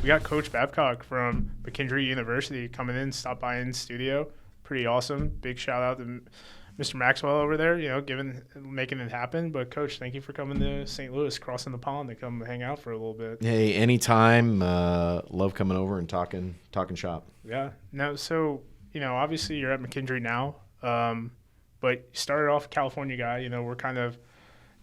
We got Coach Babcock from McKendree University coming in, stop by in studio. Pretty awesome. Big shout out to Mr. Maxwell over there, making it happen. But Coach, thank you for coming to St. Louis, crossing the pond to come hang out for a little bit. Hey, anytime. Love coming over and talking shop. Yeah. Now, so obviously you're at McKendree now, but you started off a California guy. We're kind of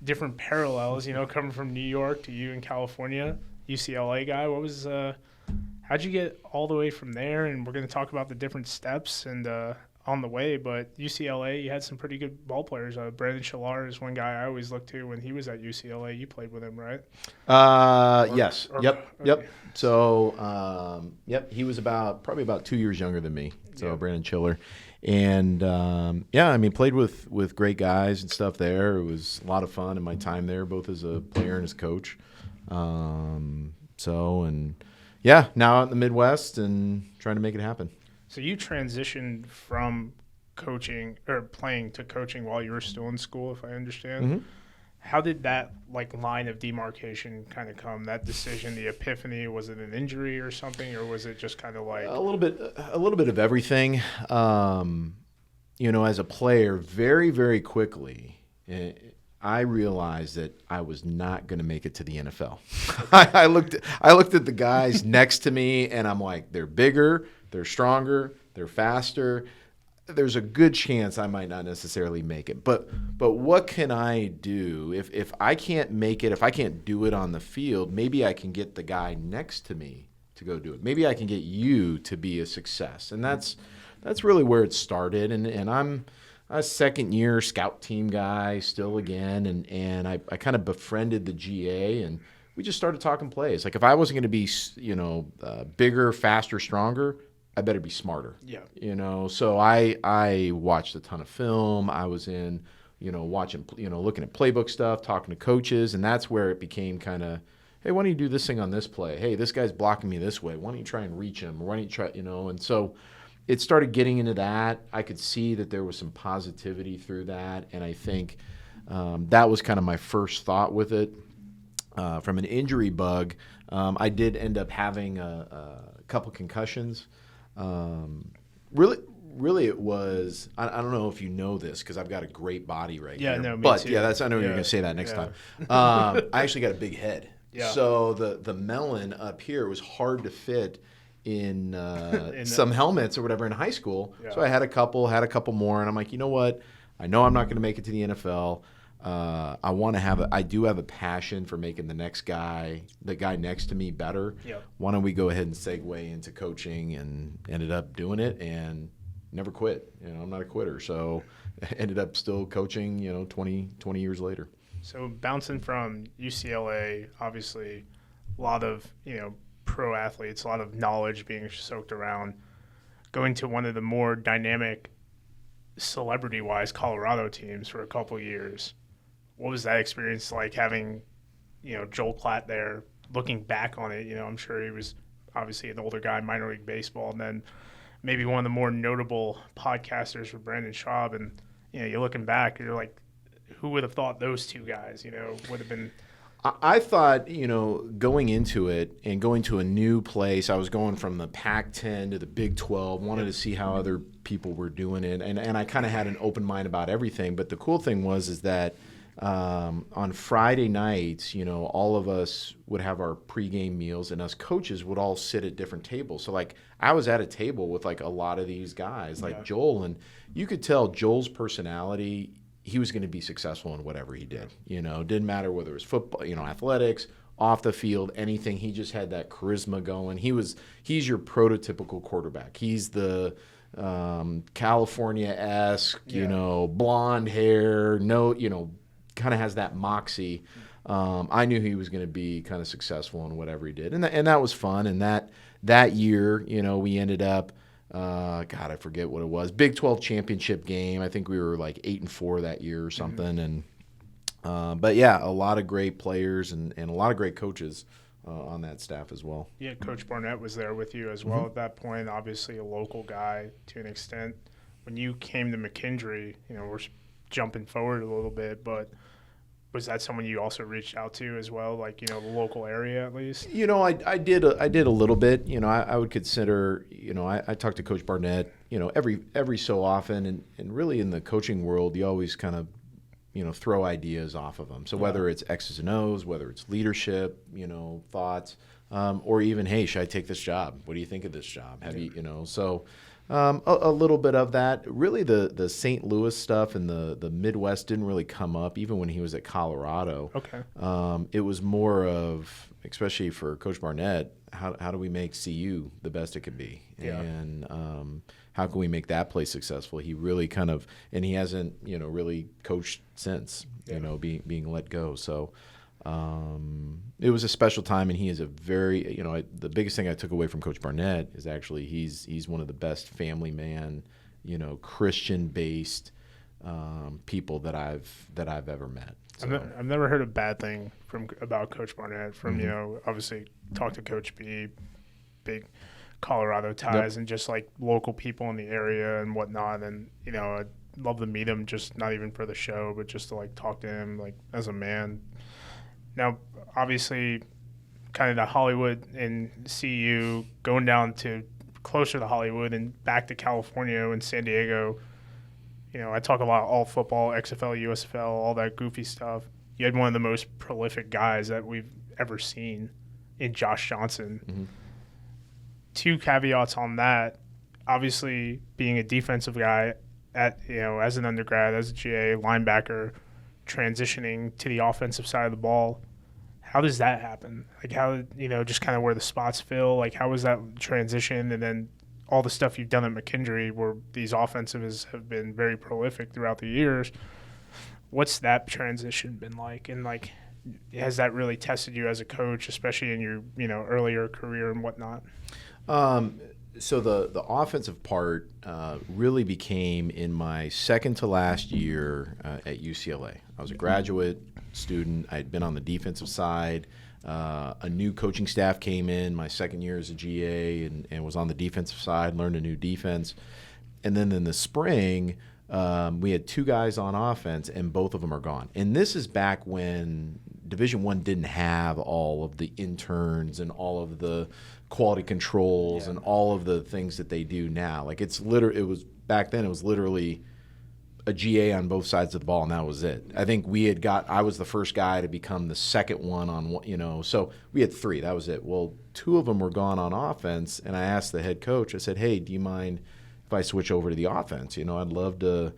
different parallels. Coming from New York to you in California. UCLA guy. What was how'd you get all the way from there? And we're going to talk about the different steps and on the way. But UCLA, you had some pretty good ball players. Brandon Schalar is one guy I always looked to when he was at UCLA. You played with him, right? Yes. Yep. So, he was probably about 2 years younger than me. So yeah. Brandon Schiller. And, played with great guys and stuff there. It was a lot of fun in my time there, both as a player and as coach. Now out in the Midwest and trying to make it happen. So you transitioned from coaching or playing to coaching while you were still in school, if I understand. Mm-hmm. How did that line of demarcation kind of come? That decision, the epiphany, was it an injury or something, or was it just kind of like a little bit of everything? As a player, very, very quickly, I realized that I was not going to make it to the NFL. I looked at the guys next to me, and I'm like, they're bigger, they're stronger, they're faster. There's a good chance I might not necessarily make it. But what can I do if I can't make it? If I can't do it on the field, maybe I can get the guy next to me to go do it. Maybe I can get you to be a success, and that's really where it started. And I'm a second-year scout team guy still again, and I kind of befriended the GA, and we just started talking plays. Like if I wasn't going to be, bigger, faster, stronger, I better be smarter. Yeah. So I watched a ton of film. I was in, watching, looking at playbook stuff, talking to coaches, and that's where it became kind of, hey, why don't you do this thing on this play? Hey, this guy's blocking me this way. Why don't you try and reach him? Or why don't you try, and so it started getting into that. I could see that there was some positivity through that, and I think that was kind of my first thought with it. From an injury bug, I did end up having a couple concussions. Really, it was. I don't know if you know this because I've got a great body right here. Yeah, no, me but too. yeah, I know you're going to say that next time. I actually got a big head. Yeah. So the melon up here was hard to fit in some helmets or whatever in high school. Yeah. So I had a couple more, and I'm like, you know what? I know I'm not going to make it to the NFL. I do have a passion for making the guy next to me better. Yep. Why don't we go ahead and segue into coaching, and ended up doing it and never quit. I'm not a quitter. So ended up still coaching, 20 years later. So bouncing from UCLA, obviously a lot of, pro athletes, a lot of knowledge being soaked around, going to one of the more dynamic celebrity-wise Colorado teams for a couple of years. What was that experience like having, Joel Klatt there? Looking back on it, I'm sure he was obviously an older guy in minor league baseball, and then maybe one of the more notable podcasters for Brandon Schaub. And, you're looking back, you're like, who would have thought those two guys, would have been – I thought, going into it and going to a new place, I was going from the Pac-10 to the Big 12, wanted to see how other people were doing it, and I kind of had an open mind about everything. But the cool thing is that on Friday nights, all of us would have our pregame meals, and us coaches would all sit at different tables. So, I was at a table with, a lot of these guys, Joel, and you could tell Joel's personality – he was going to be successful in whatever he did. Didn't matter whether it was football, athletics, off the field, anything. He just had that charisma going. He's your prototypical quarterback. He's the California-esque, blonde hair, kind of has that moxie. I knew he was going to be kind of successful in whatever he did, and that was fun. And that year, we ended up. I forget what it was. Big 12 championship game. I think we were 8-4 that year or something. Mm-hmm. And but yeah, a lot of great players and a lot of great coaches on that staff as well. Yeah, Coach Barnett was there with you as well at that point. Obviously, a local guy to an extent. When you came to McKendree, we're jumping forward a little bit, but was that someone you also reached out to as well, like, the local area at least? I did a little bit. I would consider, I talked to Coach Barnett, every so often, and really in the coaching world, you always kind of, throw ideas off of them. So whether it's X's and O's, whether it's leadership, thoughts, or even, hey, should I take this job? What do you think of this job? Have you, so a little bit of that. Really, the St. Louis stuff and the Midwest didn't really come up, even when he was at Colorado. Okay. It was more of, especially for Coach Barnett, how do we make CU the best it can be? Yeah. And how can we make that place successful? He really kind of, and he hasn't, really coached since, being let go. So it was a special time, and he is a very, the biggest thing I took away from Coach Barnett is actually he's one of the best family man, Christian-based people that I've ever met. So. I've never heard a bad thing about Coach Barnett. Obviously talked to Coach B, big Colorado ties, and just like local people in the area and whatnot. And I'd love to meet him, just not even for the show, but just to like talk to him like as a man. Now, obviously, kind of the Hollywood and CU going down to closer to Hollywood and back to California and San Diego. I talk about all football, XFL, USFL, all that goofy stuff. You had one of the most prolific guys that we've ever seen in Josh Johnson. Mm-hmm. 2 caveats on that. Obviously, being a defensive guy as an undergrad, as a GA, linebacker, transitioning to the offensive side of the ball. How does that happen? Like how, just kind of where the spots fill, like how was that transition? And then all the stuff you've done at McKendree where these offensives have been very prolific throughout the years. What's that transition been like? And like, has that really tested you as a coach, especially in your, earlier career and whatnot? So the offensive part really became in my second to last year at UCLA. I was a graduate student. I had been on the defensive side. A new coaching staff came in my second year as a GA and was on the defensive side, learned a new defense. And then in the spring, we had 2 guys on offense, and both of them are gone. And this is back when Division I didn't have all of the interns and all of the quality controls and all of the things that they do now. Like back then it was literally a GA on both sides of the ball, and that was it. I think I was the first guy to become the second one on one, so we had 3, that was it. Well, 2 of them were gone on offense, and I asked the head coach, I said, hey, do you mind if I switch over to the offense? I'd love to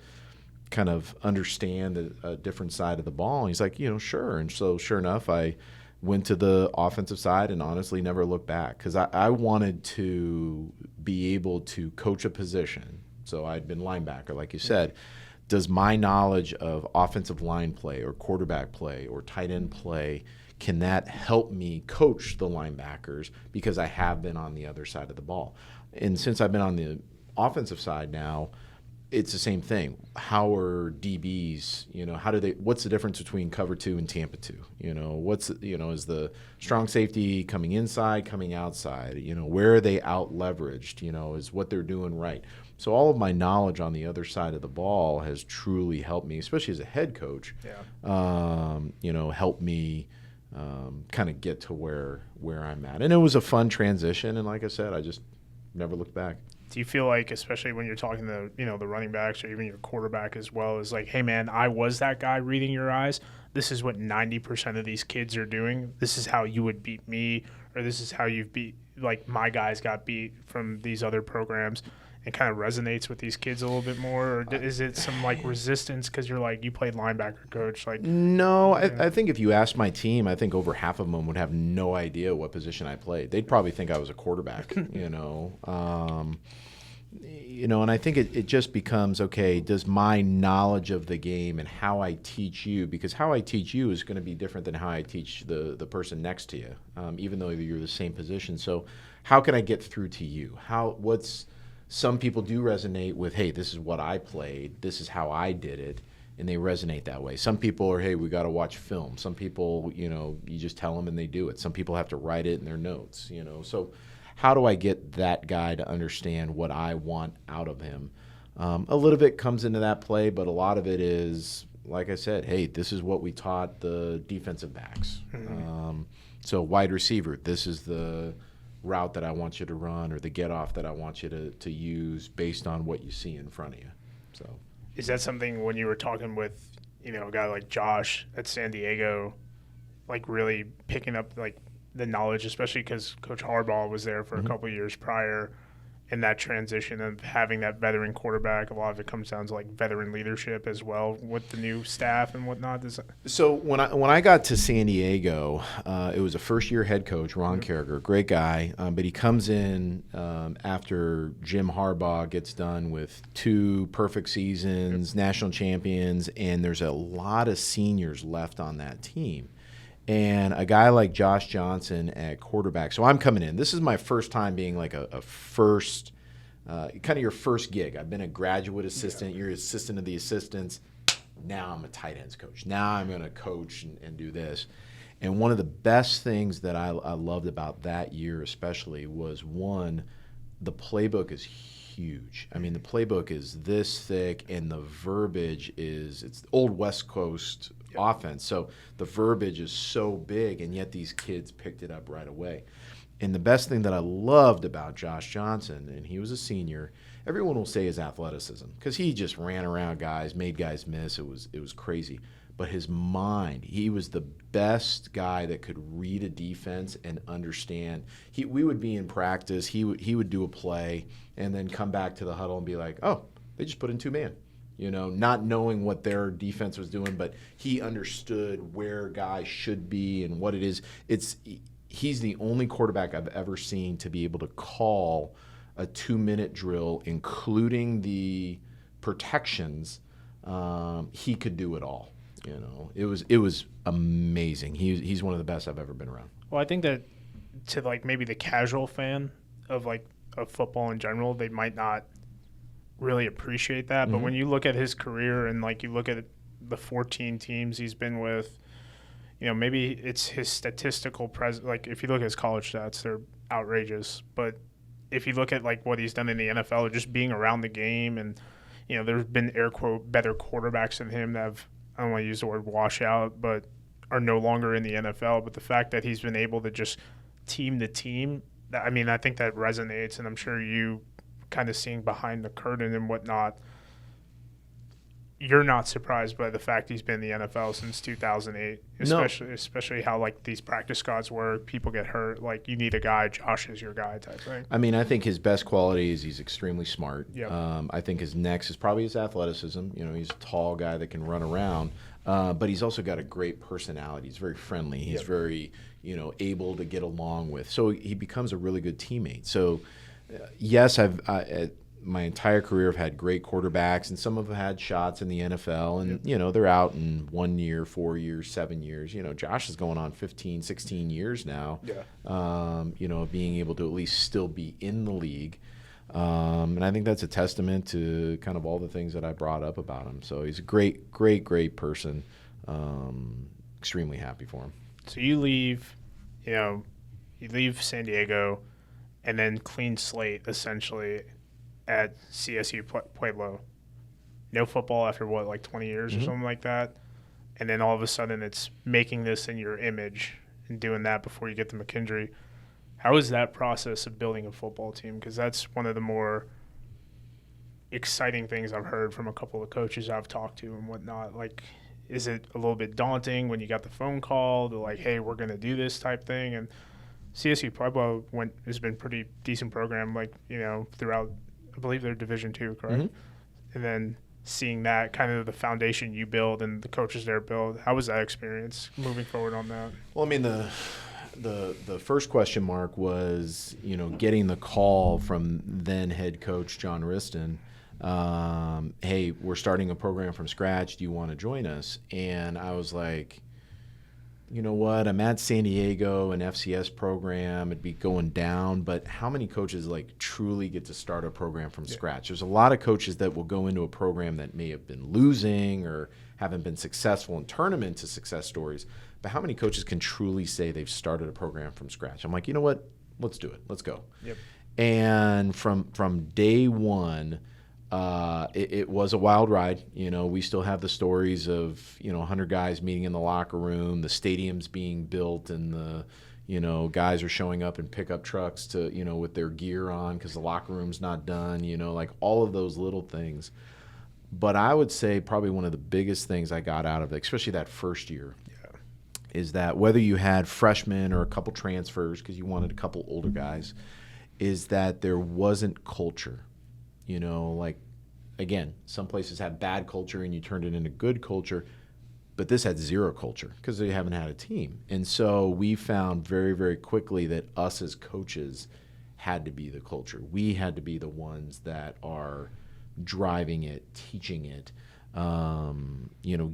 kind of understand a different side of the ball. And he's like, sure. And so sure enough, I went to the offensive side and honestly never looked back because I wanted to be able to coach a position. So I'd been linebacker, like you said. Does my knowledge of offensive line play or quarterback play or tight end play, can that help me coach the linebackers because I have been on the other side of the ball? And since I've been on the offensive side now, it's the same thing. How are DBs, what's the difference between cover 2 and Tampa 2? Is the strong safety coming inside, coming outside? Where are they out leveraged? Is what they're doing right? So all of my knowledge on the other side of the ball has truly helped me, especially as a head coach, helped me kind of get to where I'm at. And it was a fun transition. And like I said, I just never looked back. Do you feel like, especially when you're talking to, the running backs or even your quarterback as well, is like, hey, man, I was that guy reading your eyes. This is what 90% of these kids are doing. This is how you would beat me, or this is how you've beat, like, my guys got beat from these other programs. It kind of resonates with these kids a little bit more, or is it some like resistance because you're like, you played linebacker, coach? Like, no, I think if you asked my team, I think over half of them would have no idea what position I played. They'd probably think I was a quarterback, and I think it just becomes, okay, does my knowledge of the game and how I teach you, because how I teach you is going to be different than how I teach the person next to you, even though you're the same position. So how can I get through to you? Some people do resonate with, hey, this is what I played, this is how I did it, and they resonate that way. Some people are, hey, we got to watch film. Some people, you just tell them and they do it. Some people have to write it in their notes, So how do I get that guy to understand what I want out of him? A little bit comes into that play, but a lot of it is, like I said, hey, this is what we taught the defensive backs. Mm-hmm. So wide receiver, this is the route that I want you to run, or the get off that I want you to use based on what you see in front of you. So, is that something when you were talking with, a guy like Josh at San Diego, like really picking up like the knowledge, especially because Coach Harbaugh was there for a couple of years prior, in that transition of having that veteran quarterback? A lot of it comes down to like veteran leadership as well with the new staff and whatnot. So when I got to San Diego, it was a first-year head coach, Ron Carriger, great guy, but he comes in after Jim Harbaugh gets done with 2 perfect seasons, national champions, and there's a lot of seniors left on that team. And a guy like Josh Johnson at quarterback. So I'm coming in. This is my first time being like a first, kind of your first gig. I've been a graduate assistant. You're assistant of the assistants. Now I'm a tight ends coach. Now I'm going to coach and do this. And one of the best things that I loved about that year especially was, one, the playbook is huge. I mean, the playbook is this thick, and the verbiage it's old West Coast offense. So the verbiage is so big, and yet these kids picked it up right away. And the best thing that I loved about Josh Johnson, and he was a senior, everyone will say his athleticism, because he just ran around guys, made guys miss. It was crazy. But his mind, he was the best guy that could read a defense and understand. We would be in practice, he would do a play, and then come back to the huddle and be like, oh, they just put in 2-man. Not knowing what their defense was doing, but he understood where guys should be and what it is. He's the only quarterback I've ever seen to be able to call a 2-minute drill, including the protections. He could do it all. It was amazing. He's one of the best I've ever been around. Well, I think that to like maybe the casual fan of football in general, they might not really appreciate that. But when you look at his career and like you look at the 14 teams he's been with, maybe it's his statistical like if you look at his college stats, they're outrageous. But if you look at like what he's done in the NFL, or just being around the game, and there's been air quote better quarterbacks than him that have, I don't want to use the word washout, but are no longer in the NFL. But the fact that he's been able to just team the team, I mean, I think that resonates, and I'm sure you kind of seeing behind the curtain and whatnot, you're not surprised by the fact he's been in the NFL since 2008, especially how like these practice squads work. People get hurt. Like, you need a guy. Josh is your guy type thing. I mean, I think his best quality is he's extremely smart. Yep. I think his next is probably his athleticism. He's a tall guy that can run around, but he's also got a great personality. He's very friendly. He's very, able to get along with. So he becomes a really good teammate. So, yes, my entire career I've had great quarterbacks, and some of them had shots in the NFL, and they're out in 1 year, 4 years, 7 years. Josh is going on 15, 16 years now. Being able to at least still be in the league, and I think that's a testament to kind of all the things that I brought up about him. So he's a great, great, great person. Extremely happy for him. So you leave San Diego, and then clean slate essentially at CSU Pueblo. No football after what, like 20 years or something like that. And then all of a sudden it's making this in your image and doing that before you get to McKendree. How is that process of building a football team? Because that's one of the more exciting things I've heard from a couple of coaches I've talked to and whatnot. Like, is it a little bit daunting when you got the phone call to like, hey, we're going to do this type thing? And CSU Pueblo has been pretty decent program, like, throughout, I believe they're Division II, correct? And then seeing that kind of the foundation you build and the coaches there build, how was that experience moving forward on that? Well, I mean, the first question mark was, getting the call from then head coach John Riston. Hey, we're starting a program from scratch. Do you want to join us? And I was like, you know what, I'm at San Diego, an FCS program, it'd be going down, but how many coaches like truly get to start a program from scratch? There's a lot of coaches that will go into a program that may have been losing or haven't been successful and turn them into success stories, but how many coaches can truly say they've started a program from scratch? I'm like, you know what, let's do it, let's go. And from day one, It was a wild ride. We still have the stories of 100 guys meeting in the locker room, the stadiums being built, and the guys are showing up in pickup trucks to with their gear on because the locker room's not done. Like all of those little things. But I would say probably one of the biggest things I got out of it, especially that first year, is that whether you had freshmen or a couple transfers because you wanted a couple older guys, is that there wasn't culture. Like, again, some places have bad culture and you turned it into good culture, but this had zero culture because they haven't had a team. And so we found very, very quickly that us as coaches had to be the culture. We had to be the ones that are driving it, teaching it,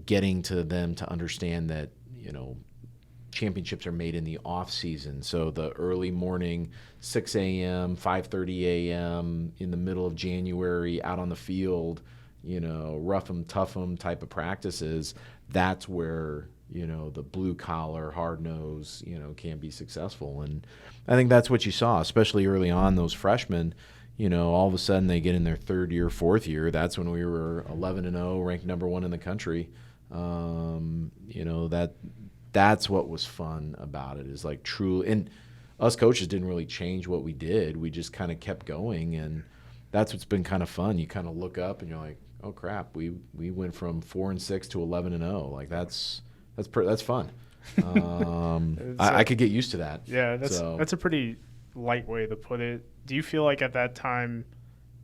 getting to them to understand that, championships are made in the off season. So the early morning, 6 a.m., 5:30 a.m. in the middle of January out on the field, rough 'em, tough 'em type of practices, that's where, the blue collar, hard nose, can be successful. And I think that's what you saw, especially early on, those freshmen, all of a sudden they get in their third year, fourth year. That's when we were 11-0, ranked number 1 in the country. That's what was fun about it, is like truly. And us coaches didn't really change what we did. We just kind of kept going, and that's what's been kind of fun. You kind of look up and you're like, oh crap, we went from 4-6 to 11-0. Like that's fun. I could get used to that. Yeah, that's a pretty light way to put it. Do you feel like at that time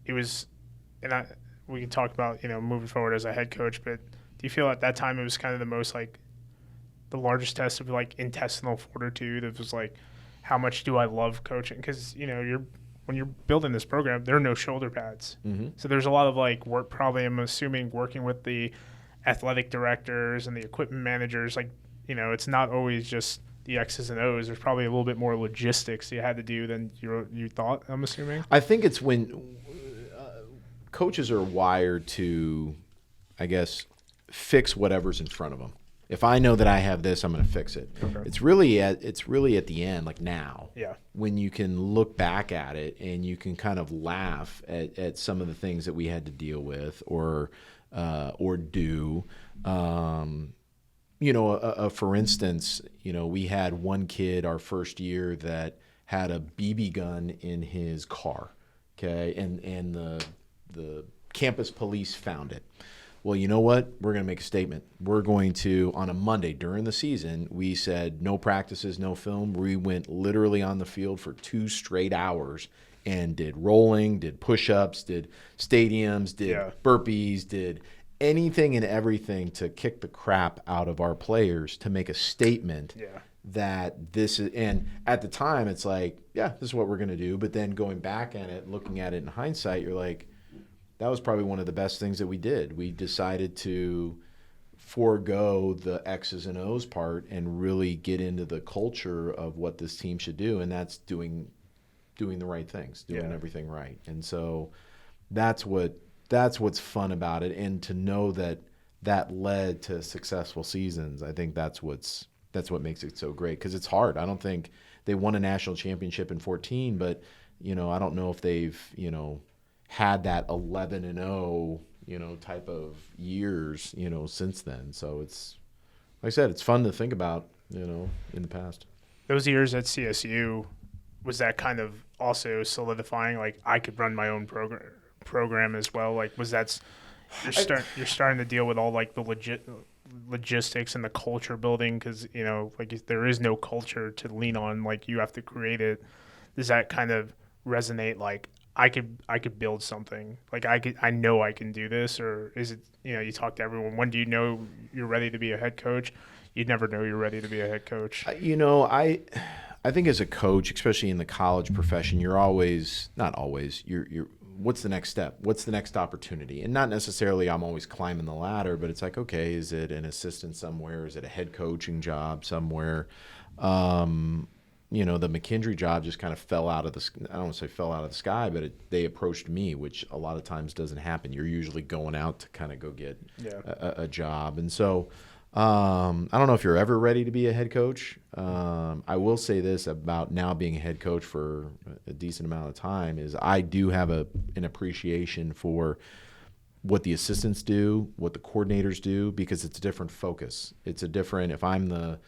it was, and we can talk about moving forward as a head coach, but do you feel at that time it was kind of the most like the largest test of like intestinal fortitude? It was like, how much do I love coaching? Because when you're building this program, there are no shoulder pads, so there's a lot of like work. Probably, I'm assuming, working with the athletic directors and the equipment managers. Like, it's not always just the X's and O's. There's probably a little bit more logistics you had to do than you thought, I'm assuming. I think it's when coaches are wired to, I guess, fix whatever's in front of them. If I know that I have this, I'm going to fix it. Okay. It's really at the end, like now, when you can look back at it and you can kind of laugh at some of the things that we had to deal with or do. For instance, we had one kid our first year that had a BB gun in his car, okay, and the campus police found it. Well, you know what? We're going to make a statement. We're going to, on a Monday during the season, we said no practices, no film. We went literally on the field for 2 straight hours and did rolling, did push-ups, did stadiums, did burpees, did anything and everything to kick the crap out of our players to make a statement that this is. And at the time, it's like, this is what we're going to do. But then going back at it, looking at it in hindsight, you're like, that was probably one of the best things that we did. We decided to forego the X's and O's part and really get into the culture of what this team should do, and that's doing the right things, doing everything right. And so that's what's fun about it, and to know that led to successful seasons. I think that's what makes it so great, because it's hard. I don't think they won a national championship in 2014, but I don't know if they've had that 11-0, type of years, since then. So it's, like I said, it's fun to think about, in the past. Those years at CSU, was that kind of also solidifying, like, I could run my own program as well? Like, was that, you're starting to deal with all, like, the logistics and the culture building, because, like, if there is no culture to lean on, like, you have to create it. Does that kind of resonate, like, I could build something, like I know I can do this? Or is it, you talk to everyone, when do you know you're ready to be a head coach? You'd never know you're ready to be a head coach. I think as a coach, especially in the college profession, you're always, not always, you're what's the next step? What's the next opportunity? And not necessarily I'm always climbing the ladder, but it's like, okay, is it an assistant somewhere? Is it a head coaching job somewhere? The McKendree job just kind of fell out of the, I don't want to say fell out of the sky, but they approached me, which a lot of times doesn't happen. You're usually going out to kind of go get a job. And so I don't know if you're ever ready to be a head coach. I will say this about now being a head coach for a decent amount of time is I do have an appreciation for what the assistants do, what the coordinators do, because it's a different focus. It's a different, if I'm the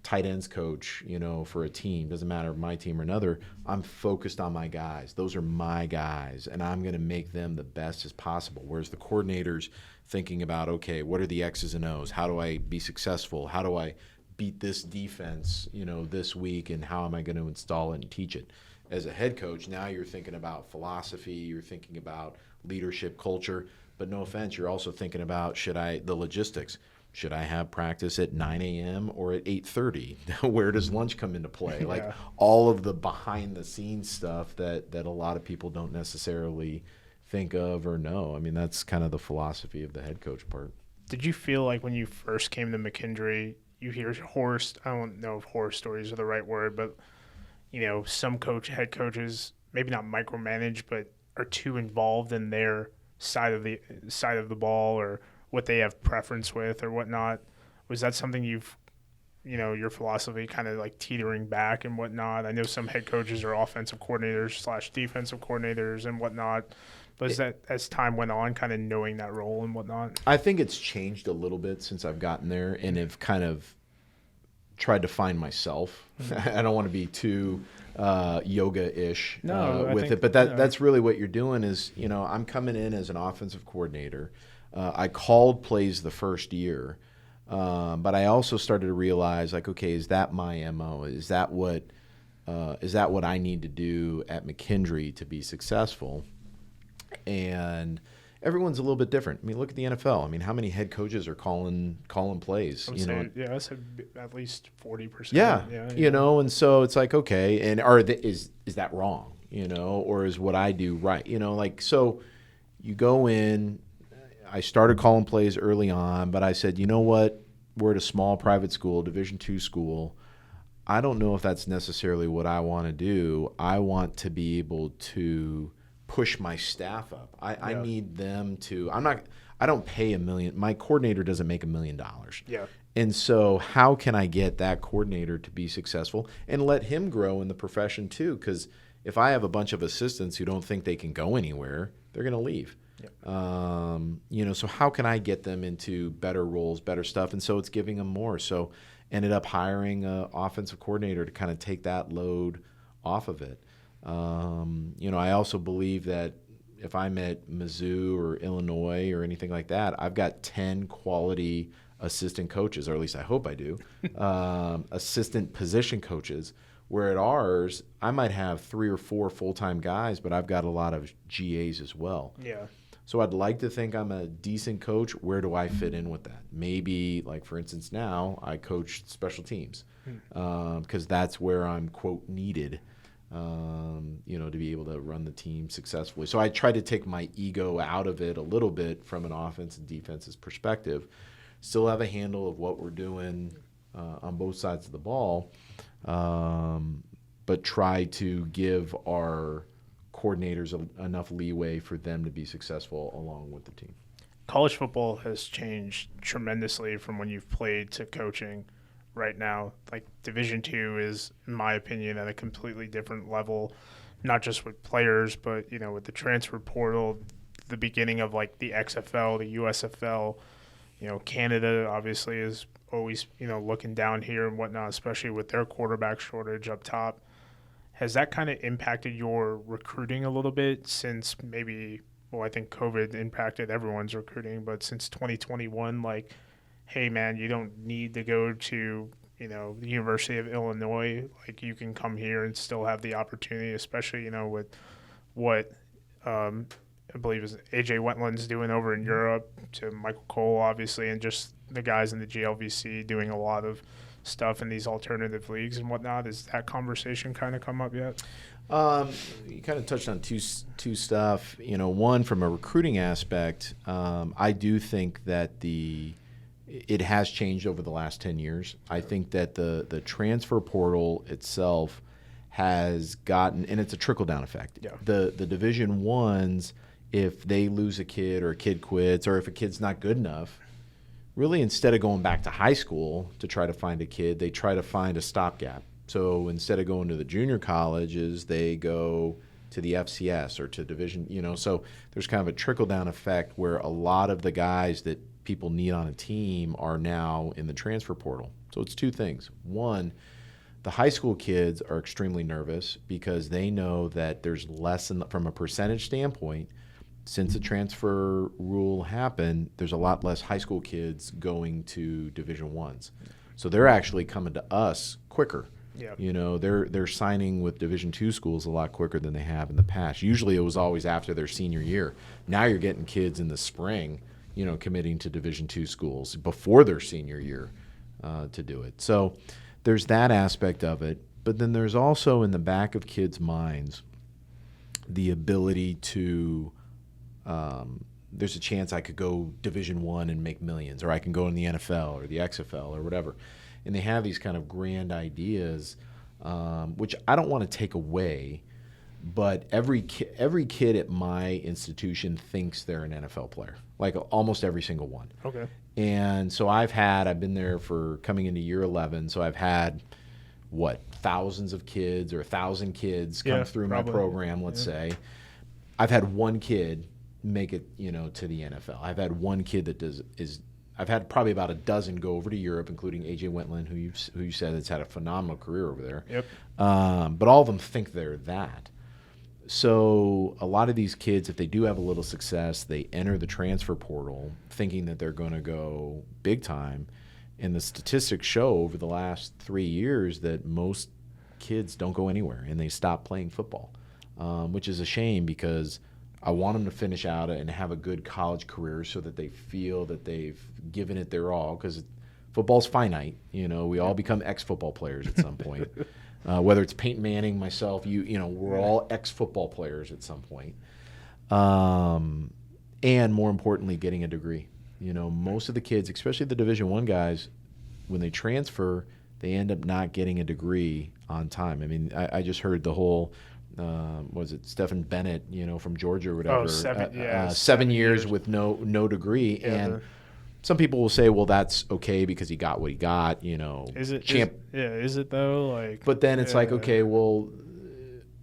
tight ends coach, for a team, doesn't matter my team or another, I'm focused on my guys. Those are my guys, and I'm going to make them the best as possible. Whereas the coordinators thinking about, okay, what are the X's and O's? How do I be successful? How do I beat this defense, this week, and how am I going to install it and teach it? As a head coach, now you're thinking about philosophy, you're thinking about leadership, culture, but no offense, you're also thinking about the logistics. Should I have practice at 9 a.m. or at 8:30? Where does lunch come into play? Yeah. Like all of the behind-the-scenes stuff that a lot of people don't necessarily think of or know. I mean, that's kind of the philosophy of the head coach part. Did you feel like when you first came to McKendree, you hear horror? I don't know if horror stories are the right word, but some head coaches, maybe not micromanage, but are too involved in their side of the ball or what they have preference with or whatnot. Was that something your philosophy kind of like teetering back and whatnot? I know some head coaches are offensive coordinators / defensive coordinators and whatnot, but is that as time went on, kind of knowing that role and whatnot? I think it's changed a little bit since I've gotten there and have kind of tried to find myself. I don't want to be too yoga-ish with it, but that's really what you're doing is, I'm coming in as an offensive coordinator. I called plays the first year, but I also started to realize, like, okay, is that my MO? Is that what I need to do at McKendree to be successful? And everyone's a little bit different. I mean, look at the NFL. I mean, how many head coaches are calling plays? I said at least 40%. Yeah, and so it's like, okay, and is that wrong? Or is what I do right? So you go in. I started calling plays early on, but I said, you know what? We're at a small private school, Division II school. I don't know if that's necessarily what I want to do. I want to be able to push my staff up. I need them to. I don't pay $1 million. My coordinator doesn't make $1 million. Yeah. And so how can I get that coordinator to be successful and let him grow in the profession too? Because if I have a bunch of assistants who don't think they can go anywhere, they're going to leave. So how can I get them into better roles, better stuff? And so it's giving them more. So ended up hiring an offensive coordinator to kind of take that load off of it. I also believe that if I'm at Mizzou or Illinois or anything like that, I've got 10 quality assistant coaches, or at least I hope I do, assistant position coaches, where at ours, I might have 3 or 4 full-time guys, but I've got a lot of GAs as well. Yeah. So I'd like to think I'm a decent coach. Where do I fit in with that? Maybe, like, for instance, now I coach special teams because that's where I'm, quote, needed, to be able to run the team successfully. So I try to take my ego out of it a little bit from an offense and defense's perspective, still have a handle of what we're doing on both sides of the ball, but try to give our coordinators enough leeway for them to be successful along with the team. College football has changed tremendously from when you've played to coaching right now. Like Division II is, in my opinion, at a completely different level, not just with players, but, with the transfer portal, the beginning of like the XFL, the USFL, Canada obviously is always, looking down here and whatnot, especially with their quarterback shortage up top. Has that kind of impacted your recruiting a little bit since maybe, I think COVID impacted everyone's recruiting, but since 2021, like, hey, man, you don't need to go to, the University of Illinois. Like, you can come here and still have the opportunity, especially, with what I believe is A.J. Wentland's doing over in Europe, to Michael Cole, obviously, and just the guys in the GLVC doing a lot of stuff in these alternative leagues and whatnot. Has that conversation kind of come up yet? You kind of touched on two stuff. One, from a recruiting aspect, I do think that it has changed over the last 10 years. I think that the transfer portal itself has gotten, and it's a trickle-down effect. Yeah. The Division I's, if they lose a kid or a kid quits or if a kid's not good enough, really instead of going back to high school to try to find a kid, they try to find a stopgap. So instead of going to the junior colleges, they go to the FCS or to division, so there's kind of a trickle-down effect where a lot of the guys that people need on a team are now in the transfer portal. So it's two things. One, the high school kids are extremely nervous because they know that there's less from a percentage standpoint. Since the transfer rule happened, there's a lot less high school kids going to Division I's. So they're actually coming to us quicker. Yeah. They're signing with Division II schools a lot quicker than they have in the past. Usually it was always after their senior year. Now you're getting kids in the spring, committing to Division II schools before their senior year to do it. So there's that aspect of it. But then there's also in the back of kids' minds the ability to there's a chance I could go Division I and make millions, or I can go in the NFL or the XFL or whatever. And they have these kind of grand ideas, which I don't want to take away, but every kid at my institution thinks they're an NFL player, like almost every single one. Okay. And so I've been there for coming into year 11, so I've had, thousands of kids or 1,000 kids come through my program, let's say. I've had one kid make it, to the NFL. I've had one kid that I've had probably about a dozen go over to Europe, including AJ Wentland, who you said has had a phenomenal career over there. Yep. But all of them think they're that. So a lot of these kids, if they do have a little success, they enter the transfer portal thinking that they're going to go big time. And the statistics show over the last 3 years that most kids don't go anywhere and they stop playing football, which is a shame because I want them to finish out and have a good college career so that they feel that they've given it their all, because football's finite. We all become ex-football players at some point. Whether it's Peyton Manning, myself, we're all ex-football players at some point. And more importantly, getting a degree. Most of the kids, especially the Division I guys, when they transfer, they end up not getting a degree on time. I mean, I just heard the whole was it Stephen Bennett, from Georgia or whatever. 7 years with no degree. Yeah, and some people will say, well, that's okay because he got what he got, Is it? Is it though? But then it's like, okay, well,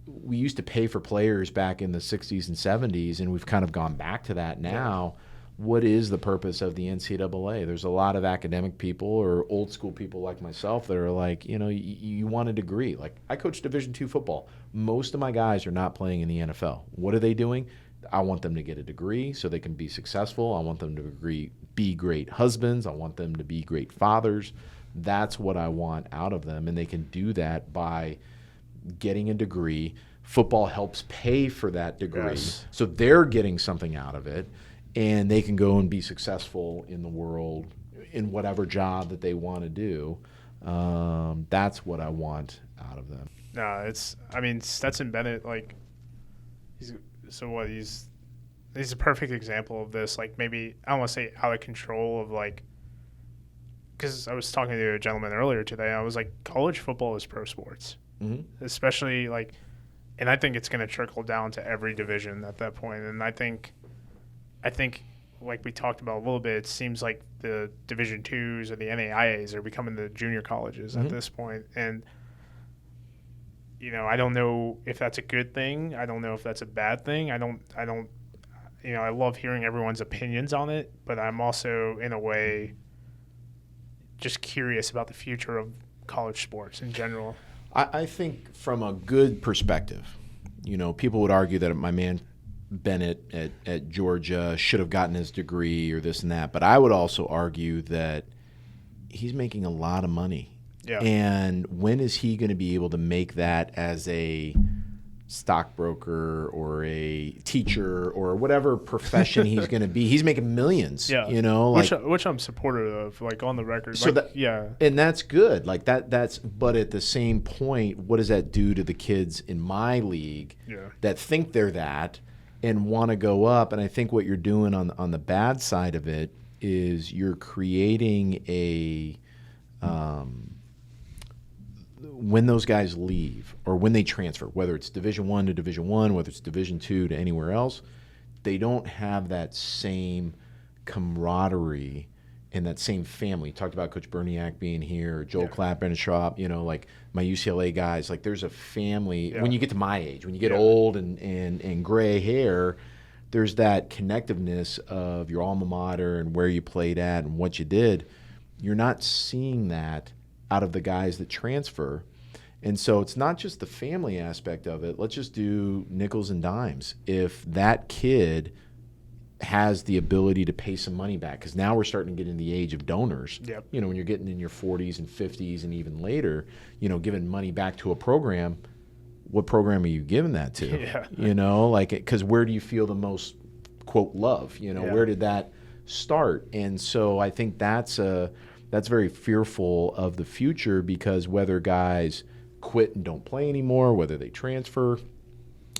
we used to pay for players back in the 60s and 70s, and we've kind of gone back to that now. Yeah. What is the purpose of the NCAA? There's a lot of academic people or old school people like myself that are like, you want a degree. Like, I coach Division II football. Most of my guys are not playing in the NFL. What are they doing? I want them to get a degree so they can be successful. I want them to be great husbands. I want them to be great fathers. That's what I want out of them, and they can do that by getting a degree. Football helps pay for that degree, so they're getting something out of it. And they can go and be successful in the world in whatever job that they want to do. That's what I want out of them. No, Stetson Bennett, he's a perfect example of this. Like, maybe, I don't want to say out of control of, because I was talking to a gentleman earlier today. I was like, college football is pro sports. Mm-hmm. Especially, and I think it's going to trickle down to every division at that point. And I think, like we talked about a little bit, it seems like the Division IIs or the NAIAs are becoming the junior colleges at this point. And, I don't know if that's a good thing. I don't know if that's a bad thing. I love hearing everyone's opinions on it, but I'm also, in a way, just curious about the future of college sports in general. I think from a good perspective, people would argue that my man Bennett at Georgia should have gotten his degree or this and that. But I would also argue that he's making a lot of money. Yeah. And when is he going to be able to make that as a stockbroker or a teacher or whatever profession he's going to be? He's making millions. Yeah. Which I'm supportive of, on the record. So and that's good. But at the same point, what does that do to the kids in my league that think they're that and want to go up? And I think what you're doing on the bad side of it is you're creating a when those guys leave or when they transfer, whether it's Division I to Division I, whether it's Division II to anywhere else, they don't have that same camaraderie and that same family. You talked about Coach Berniak being here, Joel Yeah. Clappenschrop, like my UCLA guys. Like there's a family. Yeah. When you get to my age, when you get Yeah. old and gray hair, there's that connectiveness of your alma mater and where you played at and what you did. You're not seeing that out of the guys that transfer. And so it's not just the family aspect of it. Let's just do nickels and dimes. If that kid has the ability to pay some money back, because now we're starting to get in the age of donors. Yep. When you're getting in your 40s and 50s and even later, giving money back to a program, what program are you giving that to? Yeah. Because where do you feel the most, quote, love? Where did that start? And so I think that's very fearful of the future, because whether guys quit and don't play anymore, whether they transfer,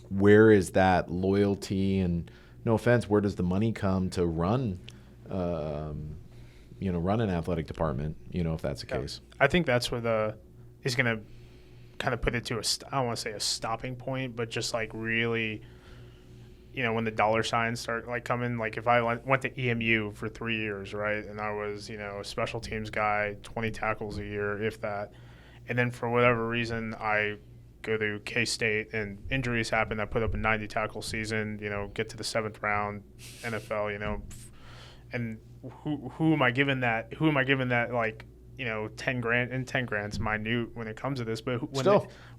where is that loyalty? And no offense, where does the money come to run run an athletic department, if that's the case? I think that's where is going to kind of put it to I don't want to say a stopping point, but just like really, when the dollar signs start like coming, like if I went to EMU for 3 years, right, and I was, a special teams guy, 20 tackles a year, if that, and then for whatever reason I go to K-State and injuries happen, I put up a 90 tackle season, get to the 7th round NFL, and who am I giving that? Who am I giving that, like, 10 grand, and 10 grand's minute when it comes to this, but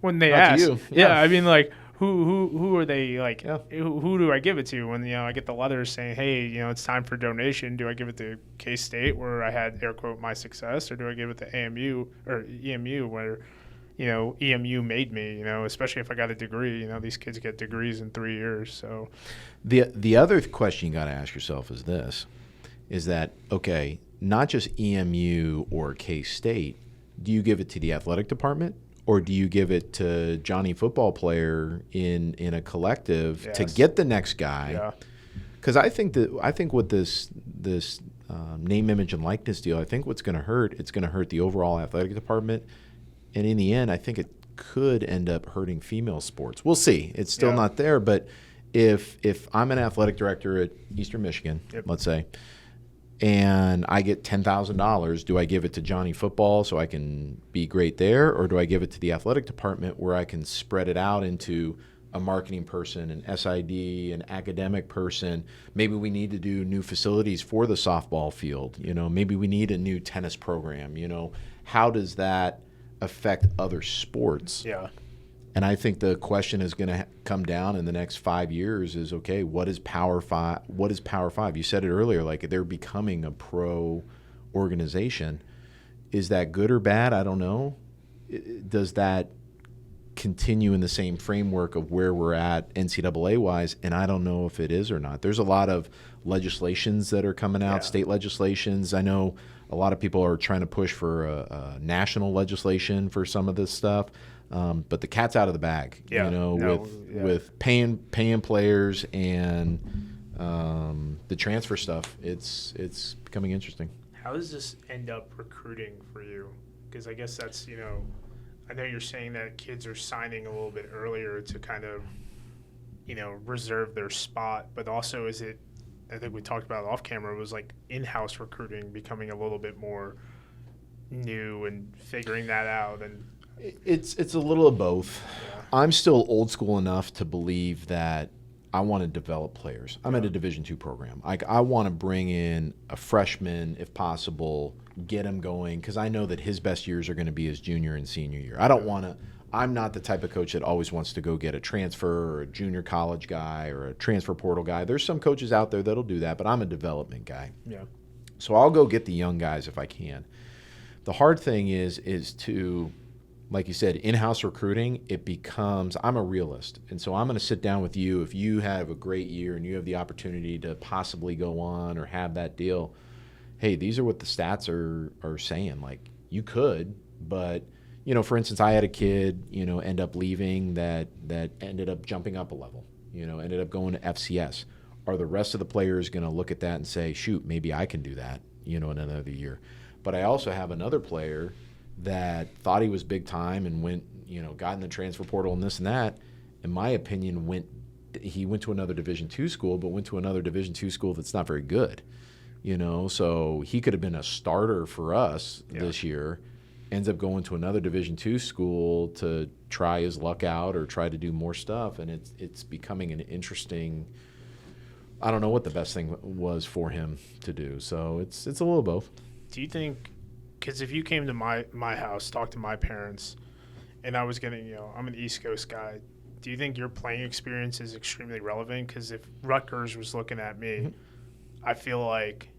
when they ask, I mean, like, who are they, like, who do I give it to when, I get the letters saying, hey, it's time for donation? Do I give it to K-State, where I had, air quote, my success, or do I give it to AMU or EMU, where, EMU made me, especially if I got a degree? These kids get degrees in 3 years. So the other question you got to ask yourself is that, okay, not just EMU or K-State, do you give it to the athletic department, or do you give it to Johnny football player in a collective to get the next guy? Yeah. Because I think with this name, image, and likeness deal, I think what's going to hurt, it's going to hurt the overall athletic department. And in the end, I think it could end up hurting female sports. We'll see. It's still not there. But if I'm an athletic director at Eastern Michigan, let's say, and I get $10,000, do I give it to Johnny football so I can be great there, or do I give it to the athletic department where I can spread it out into a marketing person, an SID, an academic person? Maybe we need to do new facilities for the softball field. Maybe we need a new tennis program. How does that affect other sports? Yeah. And I think the question is going to come down in the next 5 years is, okay, what is Power Five? What is Power Five? You said it earlier, like they're becoming a pro organization. Is that good or bad? I don't know. Does that continue in the same framework of where we're at NCAA-wise? And I don't know if it is or not. There's a lot of legislations that are coming out, state legislations. I know a lot of people are trying to push for a national legislation for some of this stuff. But the cat's out of the bag, with paying players and the transfer stuff. It's becoming interesting. How does this end up recruiting for you? Because I guess that's, I know you're saying that kids are signing a little bit earlier to kind of, reserve their spot, but also is it, I think we talked about off camera, it was like in-house recruiting becoming a little bit more new and figuring that out? And it's a little of both. Yeah. I'm still old school enough to believe that I want to develop players. I'm at a Division II program. I want to bring in a freshman if possible, get him going, because I know that his best years are going to be his junior and senior year. I'm not the type of coach that always wants to go get a transfer or a junior college guy or a transfer portal guy. There's some coaches out there that'll do that, but I'm a development guy. Yeah. So I'll go get the young guys if I can. The hard thing is to, like you said, in-house recruiting, it becomes, I'm a realist. And so I'm going to sit down with you. If you have a great year and you have the opportunity to possibly go on or have that deal, hey, these are what the stats are saying. Like, you could, but, for instance, I had a kid, end up leaving that ended up jumping up a level, ended up going to FCS. Are the rest of the players going to look at that and say, shoot, maybe I can do that, in another year? But I also have another player that thought he was big time and went, got in the transfer portal and this and that. In my opinion, he went to another Division II school, but went to another Division II school that's not very good. So he could have been a starter for us this year, ends up going to another Division II school to try his luck out or try to do more stuff, and it's becoming an interesting. I don't know what the best thing was for him to do. So it's a little both. Do you think? Because if you came to my house, talked to my parents, and I was getting, I'm an East Coast guy. Do you think your playing experience is extremely relevant? Because if Rutgers was looking at me, I feel like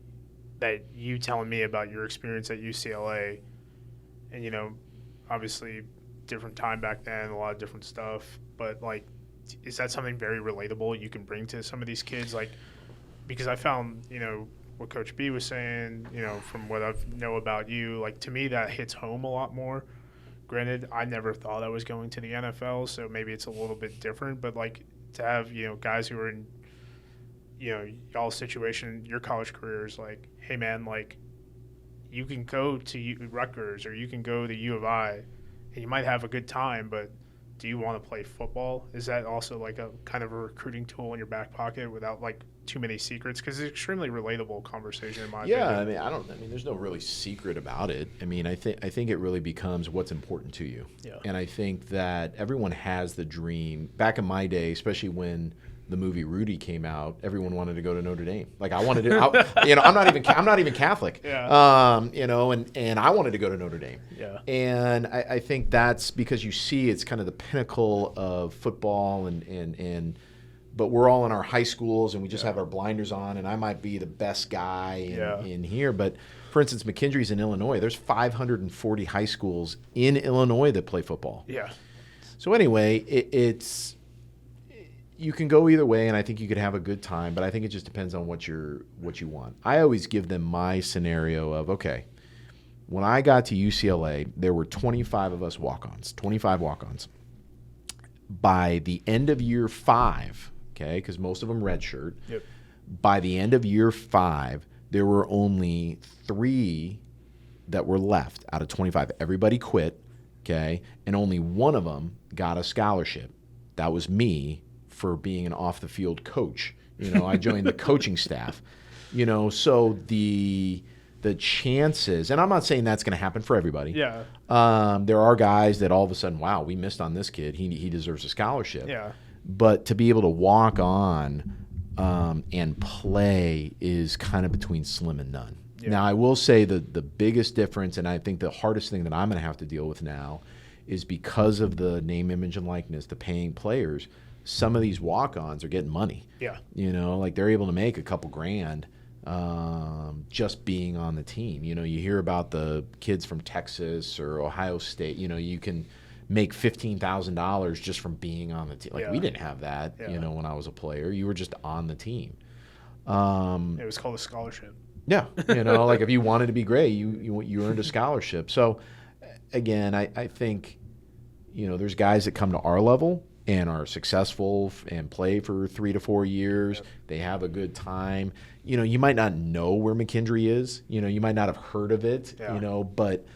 that you telling me about your experience at UCLA, and obviously different time back then, a lot of different stuff. But like, is that something very relatable you can bring to some of these kids? Like, because I found what Coach B was saying, from what I know about you, like to me that hits home a lot more. Granted, I never thought I was going to the NFL, so maybe it's a little bit different. But like to have guys who are in y'all's situation, your college career is like, hey man, like you can go to Rutgers or you can go to U of I, and you might have a good time, but do you want to play football? Is that also like a kind of a recruiting tool in your back pocket without like too many secrets? Because it's extremely relatable conversation in my opinion. I mean, there's no really secret about it. I mean, I think it really becomes what's important to you. Yeah. And I think that everyone has the dream. Back in my day, especially when the movie Rudy came out, everyone wanted to go to Notre Dame. Like I wanted to, I'm not even Catholic. Yeah. And I wanted to go to Notre Dame. Yeah. And I think that's because you see it's kind of the pinnacle of football but we're all in our high schools and we just have our blinders on, and I might be the best guy in here. But for instance, McKendree's in Illinois. There's 540 high schools in Illinois that play football. Yeah. So anyway, it's you can go either way, and I think you could have a good time, but I think it just depends on what you want. I always give them my scenario of, okay, when I got to UCLA, there were 25 of us walk-ons, 25 walk-ons. By the end of year 5, okay, because most of them redshirt, by the end of year 5, there were only 3 that were left out of 25. Everybody quit, okay, and only one of them got a scholarship. That was me, for being an off-the-field coach. I joined the coaching staff. So the chances, and I'm not saying that's going to happen for everybody. Yeah. There are guys that all of a sudden, wow, we missed on this kid. He deserves a scholarship. Yeah. But to be able to walk on and play is kind of between slim and none. Yeah. Now, I will say the biggest difference, and I think the hardest thing that I'm going to have to deal with now, is because of the name, image, and likeness, the paying players. Some of these walk-ons are getting money. Yeah. Like they're able to make a couple grand just being on the team. You hear about the kids from Texas or Ohio State. You can make $15,000 just from being on the team. Like we didn't have that, when I was a player. You were just on the team. It was called a scholarship. Yeah. Like if you wanted to be great, you earned a scholarship. So, again, I think, there's guys that come to our level and are successful and play for 3 to 4 years. Yep. They have a good time. You might not know where McKendree is. You might not have heard of it, but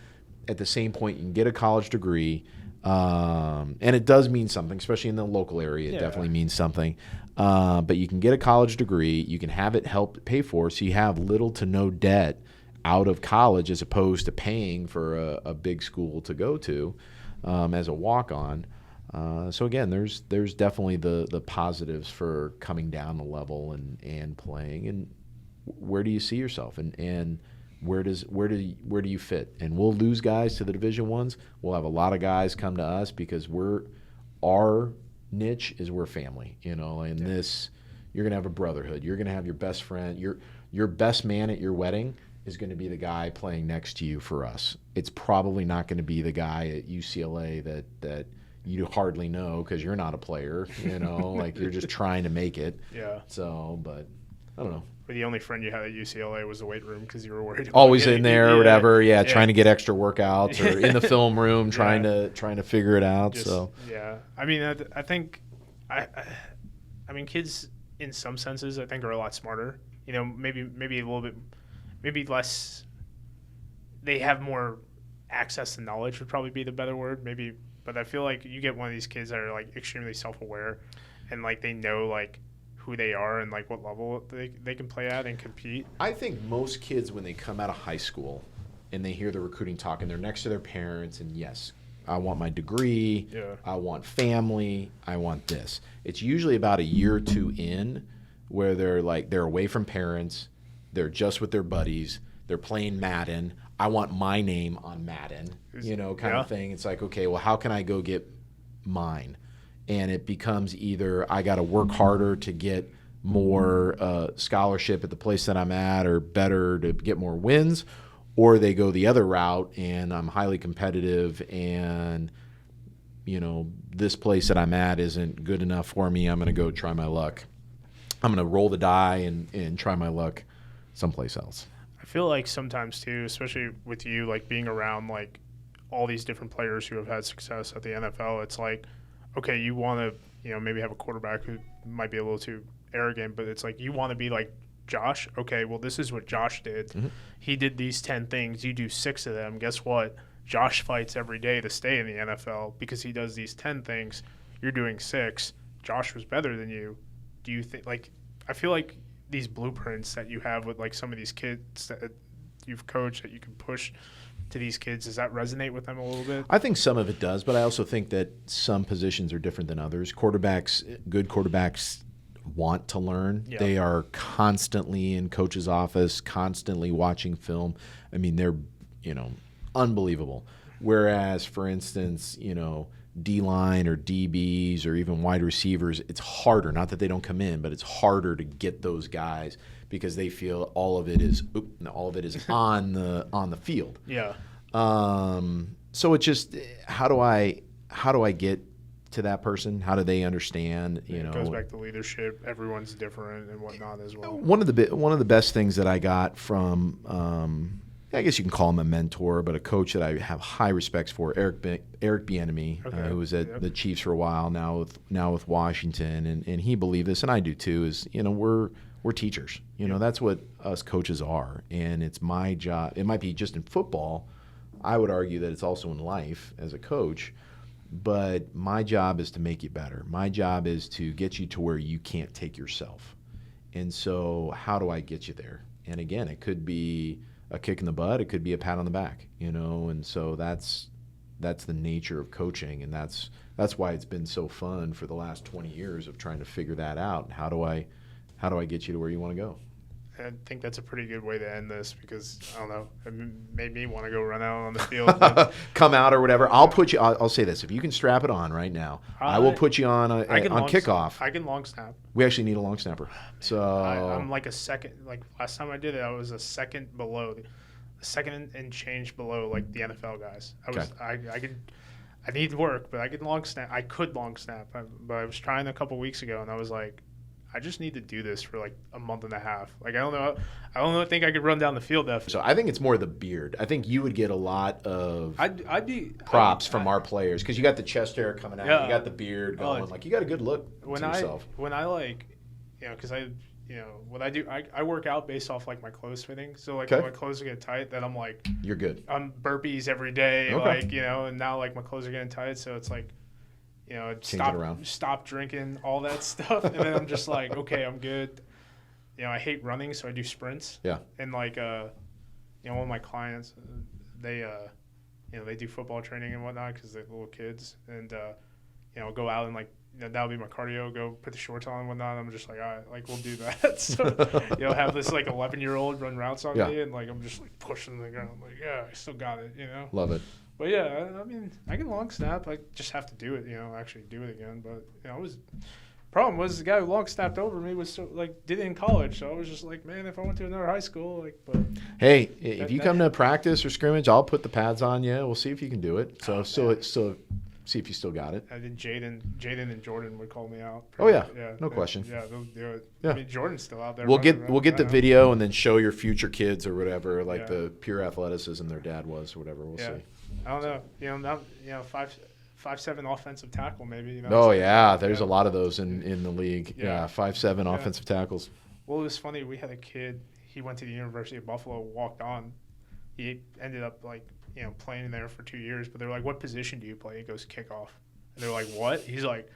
at the same point, you can get a college degree, and it does mean something, especially in the local area. It definitely means something. But you can get a college degree. You can have it help pay for, so you have little to no debt out of college as opposed to paying for a big school to go to as a walk-on. So again, there's definitely the positives for coming down the level and playing. And where do you see yourself, and where do you fit? And we'll lose guys to the Division Ones. We'll have a lot of guys come to us because our niche is we're family. And this, you're gonna have a brotherhood. You're gonna have your best friend. Your best man at your wedding is going to be the guy playing next to you for us. It's probably not going to be the guy at UCLA that you hardly know because you're not a player, like you're just trying to make it. Yeah. So, but I don't know. But the only friend you had at UCLA was the weight room because you were worried about always in there or whatever. Yeah, trying to get extra workouts or in the film room trying to figure it out. I mean, I think kids in some senses I think are a lot smarter. Maybe a little bit. Maybe less, they have more access to knowledge would probably be the better word, maybe. But I feel like you get one of these kids that are like extremely self-aware and like they know like who they are and like what level they can play at and compete? I think most kids, when they come out of high school and they hear the recruiting talk and they're next to their parents, and yes, I want my degree, I want family, I want this. It's usually about a year or two in where they're away from parents, they're just with their buddies, they're playing Madden. I want my name on Madden, kind of thing. It's like, okay, well, how can I go get mine? And it becomes either I got to work harder to get more scholarship at the place that I'm at, or better to get more wins, or they go the other route and I'm highly competitive and, this place that I'm at isn't good enough for me. I'm going to go try my luck. I'm going to roll the die and try my luck someplace else. I feel like sometimes too, especially with you, like being around like all these different players who have had success at the NFL, it's like, okay, you want to, maybe have a quarterback who might be a little too arrogant, but it's like you want to be like Josh. Okay, well, this is what Josh did. Mm-hmm. He did these 10 things. You do 6 of them. Guess what? Josh fights every day to stay in the NFL because he does these 10 things. You're doing 6. Josh was better than you. Do you think, like, I feel like these blueprints that you have with like some of these kids that you've coached that you can push to these kids, does that resonate with them a little bit? I think some of it does, but I also think that some positions are different than others. Good quarterbacks want to learn. Yeah. They are constantly in coach's office, constantly watching film. I mean, they're, unbelievable. Whereas, for instance, D-line or DBs or even wide receivers, it's harder. Not that they don't come in, but it's harder to get those guys because they feel all of it is on the field. Yeah. So it's just how do I get to that person? How do they understand? It goes back to leadership. Everyone's different and whatnot as well. One of the best things that I got from I guess you can call him a mentor, but a coach that I have high respects for, Eric Bieniemy, who was at the Chiefs for a while, now with Washington, and he believed this, and I do too. Is we're teachers. That's what us coaches are, and it's my job. It might be just in football. I would argue that it's also in life as a coach. But my job is to make you better. My job is to get you to where you can't take yourself. And so how do I get you there? And again, it could be a kick in the butt. It could be a pat on the back, and so that's the nature of coaching. And that's why it's been so fun for the last 20 years of trying to figure that out. How do I get you to where you want to go? I think that's a pretty good way to end this because, I don't know, it made me want to go run out on the field. Come out or whatever. I'll say this. If you can strap it on right now, I will put you on kickoff. I can long snap. We actually need a long snapper. So I'm like a second. Like last time I did it, I was a second and change below like the NFL guys. I need work, but I could long snap. But I was trying a couple weeks ago, and I was like, I just need to do this for like a month and a half. Like I don't think I could run down the field that fast. So I think it's more the beard. I think you would get a lot of props from our players because you got the chest hair coming out, you got the beard going. Like you got a good look to yourself. When I because what I do, I work out based off like my clothes fitting. So like when my clothes get tight, then I'm like, you're good. I'm burpees every day, and now like my clothes are getting tight, so it's like. Stop drinking, all that stuff. And then I'm just like, okay, I'm good. I hate running, so I do sprints. Yeah. And like, one of my clients, they do football training and whatnot because they're little kids. And, go out and like, that'll be my cardio, go put the shorts on and whatnot. I'm just like, all right, like we'll do that. So, have this like 11-year-old run routes on me and like, I'm just like pushing the ground. I'm like, yeah, I still got it, Love it. But yeah, I mean, I can long snap. I just have to do it, actually do it again. But problem was the guy who long snapped over me was did it in college. So I was just like, man, if I went to another high school, but hey, if you come to practice or scrimmage, I'll put the pads on you. We'll see if you can do it. So see if you still got it. I think Jaden and Jordan would call me out. Yeah, no question. Yeah, they'll do it. Yeah. I mean, Jordan's still out there. We'll get the video and then show your future kids or whatever, the pure athleticism their dad was or whatever. We'll see. I don't know. 5'7" offensive tackle maybe. There's a lot of those in the league. Yeah, 5'7" offensive tackles. Well, it was funny. We had a kid. He went to the University of Buffalo, walked on. He ended up playing there for 2 years. But they're like, "What position do you play?" He goes, "Kickoff." And they're like, "What?" He's like,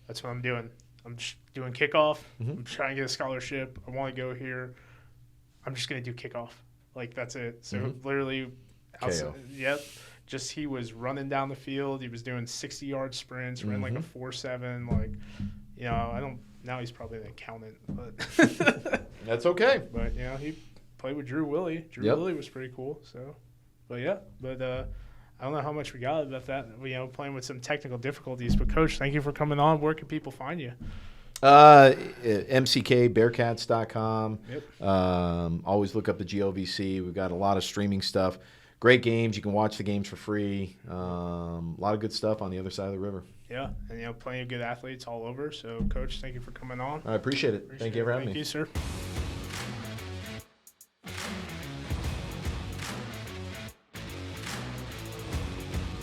"That's what I'm doing. I'm just doing kickoff. I'm trying to get a scholarship. I want to go here. I'm just going to do kickoff. Like, that's it. So literally, KO. Yep. Just he was running down the field. He was doing 60-yard sprints, ran like a 4.7. Like, you know, I don't. Now he's probably an accountant, but That's okay. But you know, he played with Drew Willie. Drew Willie was pretty cool. So, but yeah, but I don't know how much we got about that. You know, playing with some technical difficulties. But Coach, thank you for coming on. Where can people find you? MCKBearcats.com. Always look up the GLVC. We've got a lot of streaming stuff. Great games. You can watch the games for free. A lot of good stuff on the other side of the river. Yeah, and you know, plenty of good athletes all over. So, Coach, thank you for coming on. I appreciate it. Thank you for having me. Thank you, sir.